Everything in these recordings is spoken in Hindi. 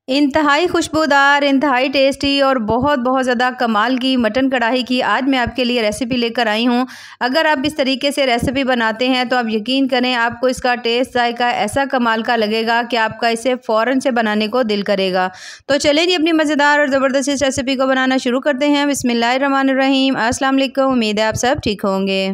इंतहाई खुशबूदार, इंतहाई टेस्टी और बहुत बहुत ज़्यादा कमाल की मटन कढ़ाई की आज मैं आपके लिए रेसिपी लेकर आई हूँ। अगर आप इस तरीके से रेसिपी बनाते हैं तो आप यकीन करें आपको इसका टेस्ट जायका ऐसा कमाल का लगेगा कि आपका इसे फ़ौरन से बनाने को दिल करेगा। तो चलिए जी अपनी मज़ेदार और ज़बरदस्त इस रेसिपी को बनाना शुरू करते हैं। बिस्मिल्लाहिर्रहमानिर्रहीम। अस्सलाम वालेकुम। उम्मीद है आप सब ठीक होंगे।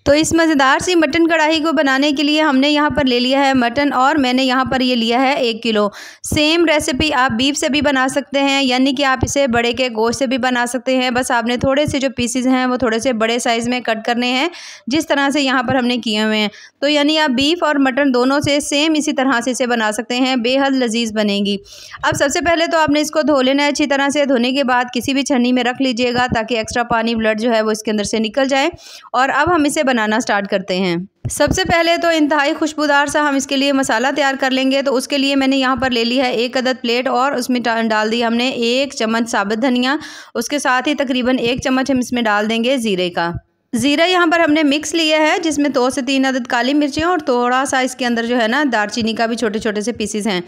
तो इस मज़ेदार सी मटन कढ़ाई को बनाने के लिए हमने यहाँ पर ले लिया है मटन और मैंने यहाँ पर ये लिया है 1 किलो। सेम रेसिपी आप बीफ से भी बना सकते हैं, यानी कि आप इसे बड़े के गोश्त से भी बना सकते हैं। बस आपने थोड़े से जो पीसेज हैं वो थोड़े से बड़े साइज़ में कट करने हैं, जिस तरह से यहाँ पर हमने किए हुए हैं। तो यानी आप बीफ और मटन दोनों से सेम इसी तरह से इसे बना सकते हैं, बेहद लजीज बनेगी। अब सबसे पहले तो आपने इसको धो लेना है अच्छी तरह से। धोने के बाद किसी भी छन्नी में रख लीजिएगा ताकि एक्स्ट्रा पानी ब्लड जो है वो इसके अंदर से निकल जाए। और अब हम इसे बनाना स्टार्ट करते हैं। सबसे पहले तो इंतहाई खुशबूदार सा हम इसके लिए मसाला तैयार कर लेंगे। तो उसके लिए मैंने यहाँ पर ले ली है 1 अदद प्लेट और उसमें डाल दी हमने 1 चम्मच साबुत धनिया। उसके साथ ही तकरीबन 1 चम्मच हम इसमें डाल देंगे ज़ीरे का। ज़ीरा यहाँ पर हमने मिक्स लिया है, जिसमें 2 से 3 अदद काली मिर्चें और थोड़ा सा इसके अंदर जो है ना दालचीनी का भी छोटे छोटे से पीसेस हैं।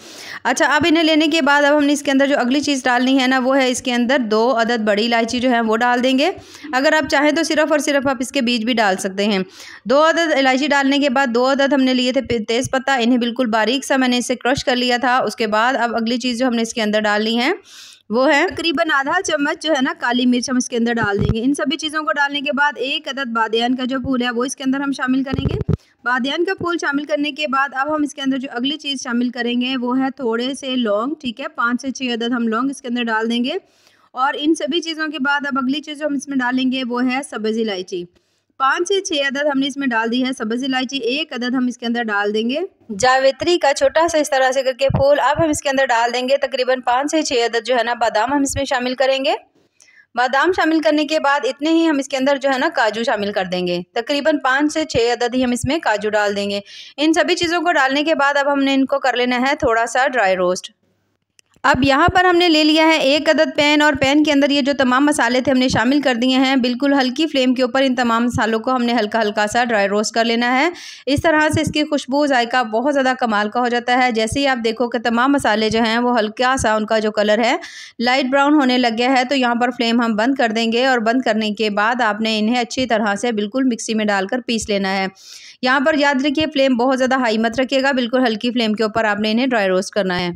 अच्छा, अब इन्हें लेने के बाद अब हमने इसके अंदर जो अगली चीज़ डालनी है ना वो है इसके अंदर 2 अदद बड़ी इलायची जो है वो डाल देंगे। अगर आप चाहें तो सिर्फ और सिर्फ आप इसके बीज भी डाल सकते हैं। 2 अदद इलायची डालने के बाद 2 अदद हमने लिए थे तेज़पत्ता, इन्हें बिल्कुल बारीक सा मैंने इसे क्रश कर लिया था। उसके बाद अब अगली चीज़ जो हमने इसके अंदर डालनी है वो है तकरीबन आधा चम्मच जो है ना काली मिर्च हम इसके अंदर डाल देंगे। इन सभी चीज़ों को डालने के बाद 1 अदद बादियान का जो फूल है वो इसके अंदर हम शामिल करेंगे। बादियान का फूल शामिल करने के बाद अब हम इसके अंदर जो अगली चीज़ शामिल करेंगे वो है थोड़े से लौंग। ठीक है, 5 से 6 अदद हम लौंग इसके अंदर डाल देंगे। और इन सभी चीज़ों के बाद अब अगली चीज़ जो हम इसमें डालेंगे वो है सब्ज़ इलायची। 5 से 6 अदद हमने इसमें डाल दी है सब्ज़ इलायची। 1 अदद हम इसके अंदर डाल देंगे जावित्री का छोटा सा इस तरह से करके फूल। अब हम इसके अंदर डाल देंगे तकरीबन 5 से 6 अदद जो है ना बादाम हम इसमें शामिल करेंगे। बादाम शामिल करने के बाद इतने ही हम इसके अंदर जो है ना काजू शामिल कर देंगे। तकरीबन 5 से 6 अदद ही हम इसमें काजू डाल देंगे। इन सभी चीज़ों को डालने के बाद अब हमने इनको कर लेना है थोड़ा सा ड्राई रोस्ट। अब यहाँ पर हमने ले लिया है 1 अदद पैन और पैन के अंदर ये जो तमाम मसाले थे हमने शामिल कर दिए हैं। बिल्कुल हल्की फ्लेम के ऊपर इन तमाम मसालों को हमने हल्का हल्का सा ड्राई रोस्ट कर लेना है। इस तरह से इसकी खुशबू जायका बहुत ज़्यादा कमाल का हो जाता है। जैसे ही आप देखो कि तमाम मसाले जो हैं वो हल्का सा उनका जो कलर है लाइट ब्राउन होने लग गया है, तो यहाँ पर फ्लेम हम बंद कर देंगे। और बंद करने के बाद आपने इन्हें अच्छी तरह से बिल्कुल मिक्सी में डालकर पीस लेना है। यहाँ पर याद रखिए फ्लेम बहुत ज़्यादा हाई मत रखिएगा, बिल्कुल हल्की फ्लेम के ऊपर आपने इन्हें ड्राई रोस्ट करना है।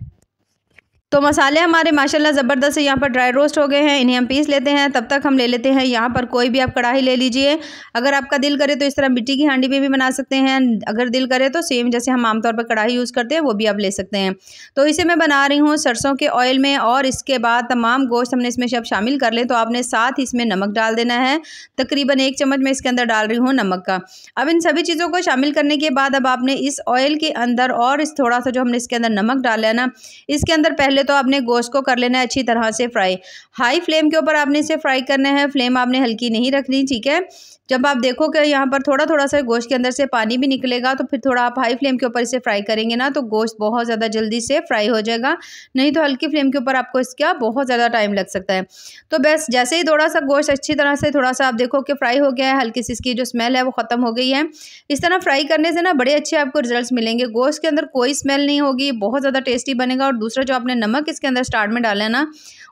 तो मसाले हमारे माशाल्लाह ज़बरदस्त से यहाँ पर ड्राई रोस्ट हो गए हैं, इन्हें हम पीस लेते हैं। तब तक हम ले लेते हैं यहाँ पर कोई भी आप कढ़ाई ले लीजिए। अगर आपका दिल करे तो इस तरह मिट्टी की हांडी में भी बना सकते हैं, अगर दिल करे तो सेम जैसे हम आमतौर पर कढ़ाई यूज़ करते हैं वो भी आप ले सकते हैं। तो इसे मैं बना रही हूँ सरसों के ऑयल में। और इसके बाद तमाम गोश्त हमने इसमें जब शामिल कर लें तो आपने साथ ही इसमें नमक डाल देना है। तकरीबन 1 चम्मच मैं इसके अंदर डाल रही हूँ नमक का। अब इन सभी चीज़ों को शामिल करने के बाद अब आपने इस ऑयल के अंदर और इस थोड़ा सा जो हमने इसके अंदर नमक डाला है ना, इसके अंदर पहले तो आपने गोश्त को कर लेना है अच्छी तरह से फ्राई। हाई फ्लेम के ऊपर आपने इसे फ्राई करना है, फ्लेम आपने हल्की नहीं रखनी। ठीक है, जब आप देखो कि यहाँ पर थोड़ा थोड़ा सा गोश्त के अंदर से पानी भी निकलेगा तो फिर थोड़ा आप हाई फ्लेम के ऊपर इसे फ्राई करेंगे ना तो गोश्त बहुत ज़्यादा जल्दी से फ्राई हो जाएगा। नहीं तो हल्की फ्लेम के ऊपर आपको इसका बहुत ज़्यादा टाइम लग सकता है। तो बस जैसे ही थोड़ा सा गोश्त अच्छी तरह से थोड़ा सा आप देखो कि फ्राई हो गया है, हल्की सी इसकी जो स्मेल है वो ख़त्म हो गई है। इस तरह फ्राई करने से ना बड़े अच्छे आपको रिजल्ट्स मिलेंगे। गोश्त के अंदर कोई स्मेल नहीं होगी, बहुत ज़्यादा टेस्टी बनेगा। और दूसरा जो आपने नमक इसके अंदर स्टार्ट में डाला है ना,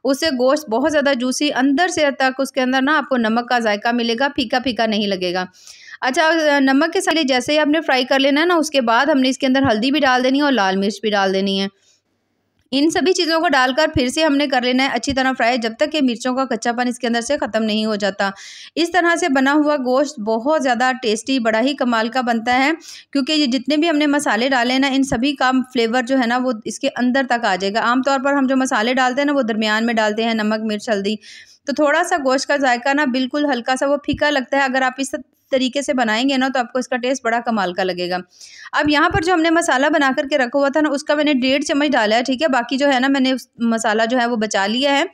उससे गोश्त बहुत ज़्यादा जूसी अंदर से तक उसके अंदर ना आपको नमक का जायका मिलेगा, फीका फीका नहीं लगेगा। अच्छा, नमक के साथ जैसे ही आपने फ्राई कर लेना है ना, उसके बाद हमने इसके अंदर हल्दी भी डाल देनी है और लाल मिर्च भी डाल देनी है। इन सभी चीज़ों को डालकर फिर से हमने कर लेना है अच्छी तरह फ्राई, जब तक कि मिर्चों का कच्चापन इसके अंदर से ख़त्म नहीं हो जाता। इस तरह से बना हुआ गोश्त बहुत ज़्यादा टेस्टी, बड़ा ही कमाल का बनता है, क्योंकि ये जितने भी हमने मसाले डाले हैं ना, इन सभी का फ्लेवर जो है ना वो इसके अंदर तक आ जाएगा। आमतौर पर हम जो मसाले डालते हैं ना वो दरमियान में डालते हैं, नमक मिर्च हल्दी, तो थोड़ा सा गोश्त का जायका ना बिल्कुल हल्का सा वो फीका लगता है। अगर आप इस तरीके से बनाएंगे ना तो आपको इसका टेस्ट बड़ा कमाल का लगेगा। अब यहाँ पर जो हमने मसाला बना करके रखा हुआ था ना, उसका मैंने 1.5 चम्मच डाला है। ठीक है, बाकी जो है ना मैंने उस मसाला जो है वो बचा लिया है,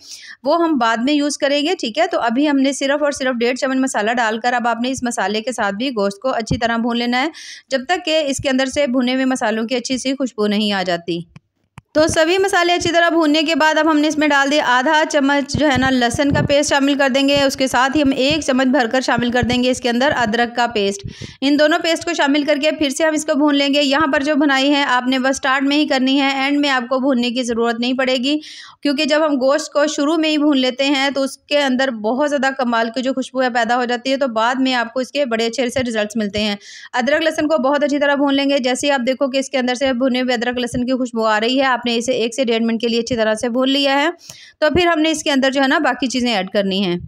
वो हम बाद में यूज़ करेंगे। ठीक है, तो अभी हमने सिर्फ और सिर्फ 1.5 चम्मच मसाला डालकर अब आपने इस मसाले के साथ भी गोश्त को अच्छी तरह भून लेना है, जब तक कि इसके अंदर से भुने हुए मसालों की अच्छी सी खुशबू नहीं आ जाती। तो सभी मसाले अच्छी तरह भूनने के बाद अब हमने इसमें डाल दिया आधा चम्मच जो है ना लहसुन का पेस्ट शामिल कर देंगे। उसके साथ ही हम 1 चम्मच भरकर शामिल कर देंगे इसके अंदर अदरक का पेस्ट। इन दोनों पेस्ट को शामिल करके फिर से हम इसको भून लेंगे। यहाँ पर जो भुनाई है आपने बस स्टार्ट में ही करनी है, एंड में आपको भूनने की ज़रूरत नहीं पड़ेगी, क्योंकि जब हम गोश्त को शुरू में ही भून लेते हैं तो उसके अंदर बहुत ज़्यादा कमाल की जो खुशबू है पैदा हो जाती है, तो बाद में आपको इसके बड़े अच्छे से रिजल्ट्स मिलते हैं। अदरक लहसुन को बहुत अच्छी तरह भून लेंगे। जैसे ही आप देखो कि इसके अंदर से भुने हुए अदरक लहसुन की खुशबू आ रही है, आपने इसे 1 से 1.5 मिनट के लिए अच्छी तरह से भून लिया है, तो फिर हमने इसके अंदर जो है ना बाकी चीज़ें ऐड करनी हैं।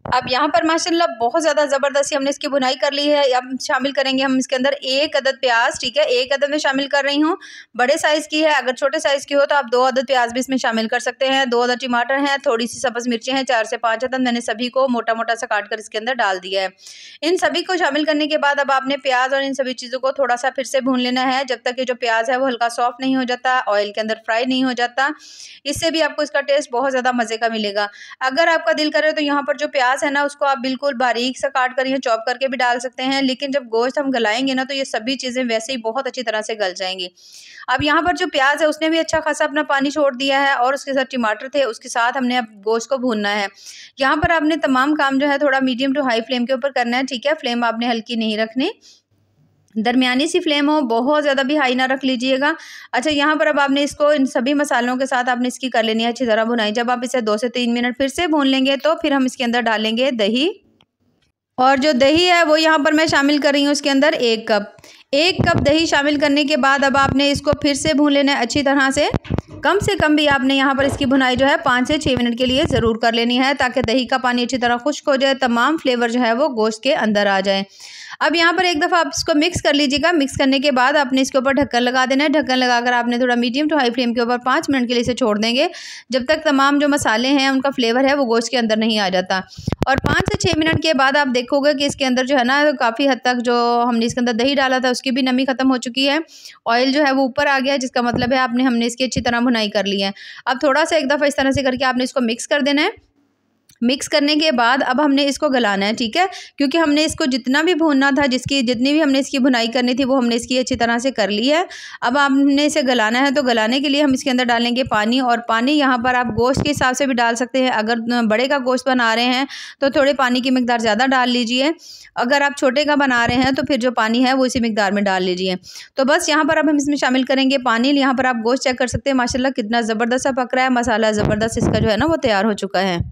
अब यहाँ पर माशाल्लाह बहुत ज़्यादा ज़बरदस्त हमने इसकी भुनाई कर ली है। अब शामिल करेंगे हम इसके अंदर 1 अदद प्याज, ठीक है, 1 अदद में शामिल कर रही हूँ। बड़े साइज़ की है, अगर छोटे साइज़ की हो तो आप 2 अदद प्याज भी इसमें शामिल कर सकते हैं। 2 अदद टमाटर हैं, थोड़ी सी सब्ज़ मिर्चें हैं, 4 से 5 अदद, मैंने सभी को मोटा मोटा सा काट कर इसके अंदर डाल दिया है। इन सभी को शामिल करने के बाद अब आपने प्याज और इन सभी चीज़ों को थोड़ा सा फिर से भून लेना है, जब तक ये जो प्याज है वो हल्का सॉफ्ट नहीं हो जाता, ऑयल के अंदर फ्राई नहीं हो जाता। इससे भी आपको इसका टेस्ट बहुत ज़्यादा मज़े का मिलेगा। अगर आपका दिल करे तो यहाँ पर जो प्याज है ना उसको आप बिल्कुल बारीक सा काट कर या चॉप करके भी डाल सकते हैं, लेकिन जब गोश्त हम गलाएंगे ना तो ये सभी चीज़ें वैसे ही बहुत अच्छी तरह से गल जाएंगी। अब यहाँ पर जो प्याज है उसने भी अच्छा खासा अपना पानी छोड़ दिया है, और उसके साथ टमाटर थे, उसके साथ हमने अब गोश्त को भूनना है। यहाँ पर आपने तमाम काम जो है थोड़ा मीडियम टू हाई फ्लेम के ऊपर करना है, ठीक है। फ्लेम आपने हल्की नहीं रखनी, दरमियानी सी फ्लेम हो, बहुत ज़्यादा भी हाई ना रख लीजिएगा। अच्छा, यहाँ पर अब आपने इसको इन सभी मसालों के साथ आपने इसकी कर लेनी है अच्छी तरह भुनाई। जब आप इसे 2 से 3 मिनट फिर से भून लेंगे तो फिर हम इसके अंदर डालेंगे दही, और जो दही है वो यहाँ पर मैं शामिल कर रही हूँ इसके अंदर 1 कप। 1 कप दही शामिल करने के बाद अब आपने इसको फिर से भून लेना है अच्छी तरह से कम भी आपने यहाँ पर इसकी भुनाई जो है 5 से 6 मिनट के लिए ज़रूर कर लेनी है, ताकि दही का पानी अच्छी तरह खुश्क हो जाए, तमाम फ्लेवर जो है वो गोश्त के अंदर आ जाए। अब यहाँ पर एक दफ़ा आप इसको मिक्स कर लीजिएगा। मिक्स करने के बाद आपने इसके ऊपर ढक्कन लगा देना है। ढक्कन लगाकर आपने थोड़ा मीडियम टू हाई फ्लेम के ऊपर 5 मिनट के लिए इसे छोड़ देंगे, जब तक तमाम जो मसाले हैं उनका फ्लेवर है वो गोश्त के अंदर नहीं आ जाता। और 5 से 6 मिनट के बाद आप देखोगे कि इसके अंदर जो है ना काफ़ी हद तक जो हमने इसके अंदर दही डाला था उसकी भी नमी ख़त्म हो चुकी है, ऑयल जो है वो ऊपर आ गया, जिसका मतलब है हमने इसकी अच्छी तरह भुनाई कर ली है। अब थोड़ा सा एक दफ़ा इस तरह से करके आपने इसको मिक्स कर देना है। मिक्स करने के बाद अब हमने इसको गलाना है, ठीक है, क्योंकि हमने इसको जितना भी भूनना था, जितनी भी हमने इसकी भुनाई करनी थी वो हमने इसकी अच्छी तरह से कर ली है। अब हमने इसे गलाना है, तो गलाने के लिए हम इसके अंदर डालेंगे पानी, और पानी यहाँ पर आप गोश्त के हिसाब से भी डाल सकते हैं। अगर बड़े का गोश्त बना रहे हैं तो थोड़े पानी की मिकदार ज़्यादा डाल लीजिए, अगर आप छोटे का बना रहे हैं तो फिर जो पानी है वो इसी मिकदार में डाल लीजिए। तो बस यहाँ पर अब हम इसमें शामिल करेंगे पानी। यहाँ पर आप गोश्त चेक कर सकते हैं, माशाल्लाह कितना ज़बरदस्त सा पक रहा है, मसाला ज़बरदस्त इसका जो है ना वो तैयार हो चुका है।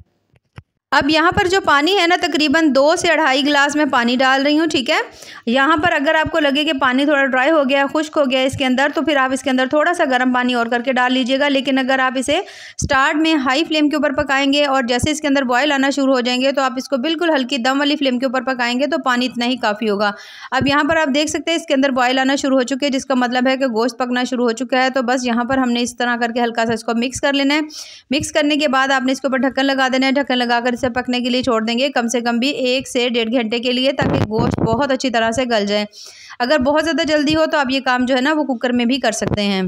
अब यहाँ पर जो पानी है ना तकरीबन 2 से 2.5 गिलास में पानी डाल रही हूँ, ठीक है। यहाँ पर अगर आपको लगे कि पानी थोड़ा ड्राई हो गया, खुश्क हो गया इसके अंदर, तो फिर आप इसके अंदर थोड़ा सा गर्म पानी और करके डाल लीजिएगा। लेकिन अगर आप इसे स्टार्ट में हाई फ्लेम के ऊपर पकाएंगे और जैसे इसके अंदर बॉयल आना शुरू हो जाएंगे तो आप इसको बिल्कुल हल्की दम वाली फ्लेम के ऊपर पकाएंगे तो पानी इतना ही काफ़ी होगा। अब यहाँ पर आप देख सकते हैं इसके अंदर बॉयल आना शुरू हो चुके हैं, जिसका मतलब है कि गोश्त पकना शुरू हो चुका है। तो बस यहाँ पर हमने इस तरह करके हल्का सा इसको मिक्स कर लेना है। मिक्स करने के बाद आपने इसके ऊपर ढक्कन लगा देना है। ढक्कन लगाकर इसे पकने के लिए छोड़ देंगे कम से कम भी 1 से 1.5 घंटे के लिए, ताकि गोश्त बहुत अच्छी तरह से गल जाए। अगर बहुत ज़्यादा जल्दी हो तो आप ये काम जो है ना वो कुकर में भी कर सकते हैं।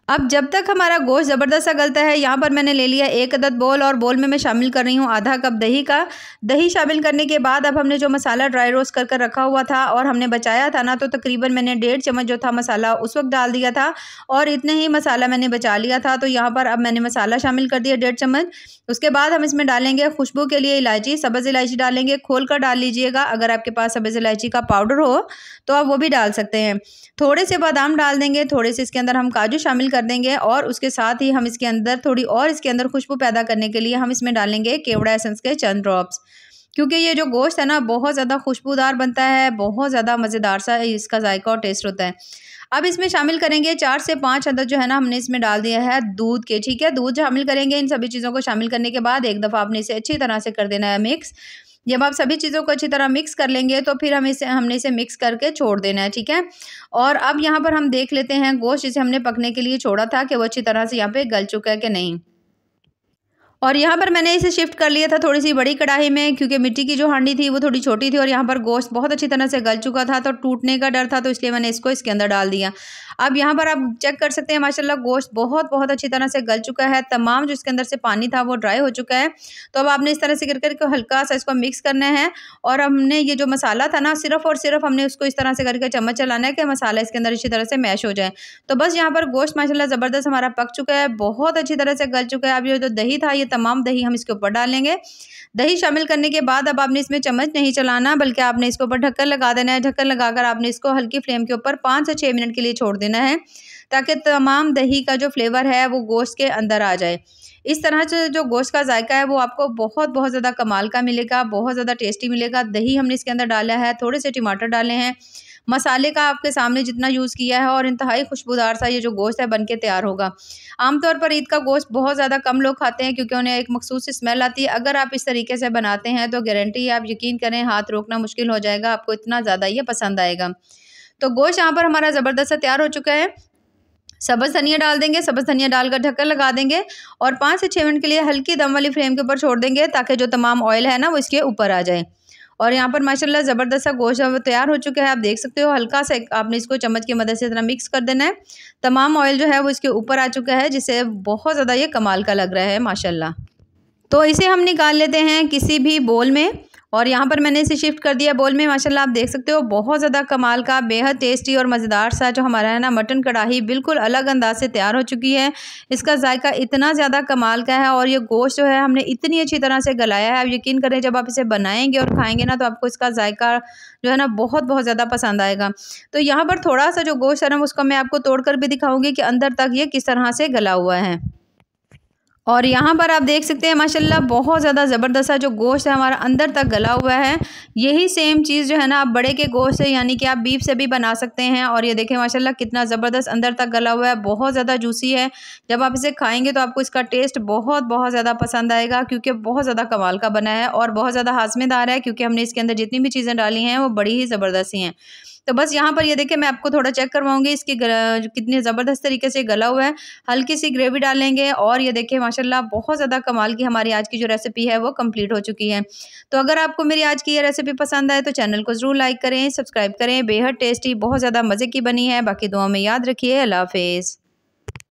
अब जब तक हमारा गोश्त ज़बरदस्त सा गलता है, यहाँ पर मैंने ले लिया 1 अदद बोल, और बोल में मैं शामिल कर रही हूँ आधा कप दही का। दही शामिल करने के बाद अब हमने जो मसाला ड्राई रोस्ट कर कर रखा हुआ था और हमने बचाया था ना, तो तकरीबन मैंने 1.5 चम्मच जो था मसाला उस वक्त डाल दिया था, और इतने ही मसाला मैंने बचा लिया था। तो यहाँ पर अब मैंने मसाला शामिल कर दिया 1.5 चम्मच। उसके बाद हम इसमें डालेंगे खुशबू के लिए इलायची, सब्ज़ इलायची डालेंगे, खोल कर डाल लीजिएगा। अगर आपके पास सब्ज़ इलायची का पाउडर हो तो आप वो भी डाल सकते हैं। थोड़े से बादाम डाल देंगे, थोड़े से इसके अंदर हम काजू शामिल कर देंगे, और उसके साथ ही हम इसके अंदर थोड़ी और इसके अंदर खुशबू पैदा करने के लिए हम इसमें डालेंगे केवड़ा एसेंस के चंद ड्रॉप्स, क्योंकि ये जो गोश्त है ना बहुत ज़्यादा खुशबूदार बनता है, बहुत ज़्यादा मज़ेदार सा इसका जायका और टेस्ट होता है। अब इसमें शामिल करेंगे 4 से 5 अदद जो है ना हमने इसमें डाल दिया है दूध के, ठीक है। दूध शामिल करेंगे। इन सभी चीज़ों को शामिल करने के बाद एक दफ़ा आपने इसे अच्छी तरह से कर देना है मिक्स। जब आप सभी चीज़ों को अच्छी तरह मिक्स कर लेंगे तो फिर हमने इसे मिक्स करके छोड़ देना है, ठीक है। और अब यहाँ पर हम देख लेते हैं गोश्त जिसे हमने पकने के लिए छोड़ा था कि वो अच्छी तरह से यहाँ पे गल चुका है कि नहीं। और यहाँ पर मैंने इसे शिफ्ट कर लिया था थोड़ी सी बड़ी कढ़ाई में, क्योंकि मिट्टी की जो हांडी थी वो थोड़ी छोटी थी और यहाँ पर गोश्त बहुत अच्छी तरह से गल चुका था, तो टूटने का डर था, तो इसलिए मैंने इसको इसके अंदर डाल दिया। अब यहाँ पर आप चेक कर सकते हैं माशाल्लाह गोश्त बहुत अच्छी तरह से गल चुका है, तमाम जो इसके अंदर से पानी था वो ड्राई हो चुका है। तो अब आपने इस तरह से करके हल्का सा इसको मिक्स करना है और हमने ये जो मसाला था ना, सिर्फ और सिर्फ हमने उसको इस तरह से करके चम्मच चलाना है कि मसाला इसके अंदर अच्छी तरह से मैश हो जाए। तो बस यहाँ पर गोश्त माशाल्लाह ज़बरदस्त हमारा पक चुका है, बहुत अच्छी तरह से गल चुका है। अब ये जो दही था, ये तमाम दही हम इसके ऊपर डालेंगे। दही शामिल करने के बाद अब आपने इसमें चम्मच नहीं चलाना, बल्कि आपने इसके ऊपर ढक्कन लगा देना है। ढक्कन लगाकर आपने इसको हल्की फ्लेम के ऊपर 5 से 6 मिनट के लिए छोड़ देना है, ताकि तमाम दही का जो फ्लेवर है वो गोश्त के अंदर आ जाए। इस तरह से जो गोश्त का जायका है वो आपको बहुत ज़्यादा कमाल का मिलेगा, बहुत ज़्यादा टेस्टी मिलेगा। दही हमने इसके अंदर डाला है, थोड़े से टमाटर डाले हैं, मसाले का आपके सामने जितना यूज़ किया है, और इंतहाई खुशबूदार सा ये जो गोश्त है बन के तैयार होगा। आमतौर पर ईद का गोश्त बहुत ज़्यादा कम लोग खाते हैं, क्योंकि उन्हें एक मखसूस स्मेल आती है। अगर आप इस तरीके से बनाते हैं तो गारंटी है, आप यकीन करें हाथ रोकना मुश्किल हो जाएगा, आपको इतना ज़्यादा ये पसंद आएगा। तो गोश्त यहाँ पर हमारा ज़बरदस्त सा तैयार हो चुका है। सब्ज़ धनिया डाल देंगे, सब्ज़ धनिया डालकर ढक्कन लगा देंगे और 5 से 6 मिनट के लिए हल्की दम वाली फ्लेम के ऊपर छोड़ देंगे, ताकि जो तमाम ऑयल है ना वो इसके ऊपर आ जाए। और यहाँ पर माशाल्लाह ज़बरदस्त सा गोश्त अब तैयार हो चुका है, आप देख सकते हो। हल्का सा आपने इसको चम्मच की मदद से इतना मिक्स कर देना है। तमाम ऑयल जो है वो इसके ऊपर आ चुका है, जिससे बहुत ज़्यादा ये कमाल का लग रहा है माशाल्लाह। तो इसे हम निकाल लेते हैं किसी भी बोल में, और यहाँ पर मैंने इसे शिफ्ट कर दिया बोल में। माशाल्लाह आप देख सकते हो बहुत ज़्यादा कमाल का, बेहद टेस्टी और मज़ेदार सा जो हमारा है ना मटन कढ़ाई बिल्कुल अलग अंदाज से तैयार हो चुकी है। इसका जायका इतना ज़्यादा कमाल का है, और ये गोश्त जो है हमने इतनी अच्छी तरह से गलाया है। आप यकीन करें जब आप इसे बनाएंगे और खाएंगे ना, तो आपको इसका जायका जो है ना बहुत ज़्यादा पसंद आएगा। तो यहाँ पर थोड़ा सा जो गोश्त है ना उसको मैं आपको तोड़ कर भी दिखाऊँगी कि अंदर तक ये किस तरह से गला हुआ है। और यहाँ पर आप देख सकते हैं माशाल्लाह बहुत ज़्यादा ज़बरदस्त जो गोश्त है हमारा अंदर तक गला हुआ है। यही सेम चीज़ जो है ना आप बड़े के गोश्त से, यानी कि आप बीफ से भी बना सकते हैं। और ये देखें माशाल्लाह कितना ज़बरदस्त अंदर तक गला हुआ है, बहुत ज़्यादा जूसी है। जब आप इसे खाएंगे तो आपको इसका टेस्ट बहुत ज़्यादा पसंद आएगा, क्योंकि बहुत ज़्यादा कमाल का बना है और बहुत ज़्यादा हाज़मेदार है, क्योंकि हमने इसके अंदर जितनी भी चीज़ें डाली हैं वो बड़ी ही ज़बरदस्त हैं। तो बस यहाँ पर ये देखिए मैं आपको थोड़ा चेक करवाऊंगी इसकी कितने ज़बरदस्त तरीके से गला हुआ है। हल्की सी ग्रेवी डालेंगे और ये देखिए माशाल्लाह बहुत ज़्यादा कमाल की हमारी आज की जो रेसिपी है वो कंप्लीट हो चुकी है। तो अगर आपको मेरी आज की ये रेसिपी पसंद आए तो चैनल को ज़रूर लाइक करें, सब्सक्राइब करें। बेहद टेस्टी, बहुत ज़्यादा मज़े की बनी है। बाकी दुआ में याद रखिए। अल्लाह हाफ़िज़।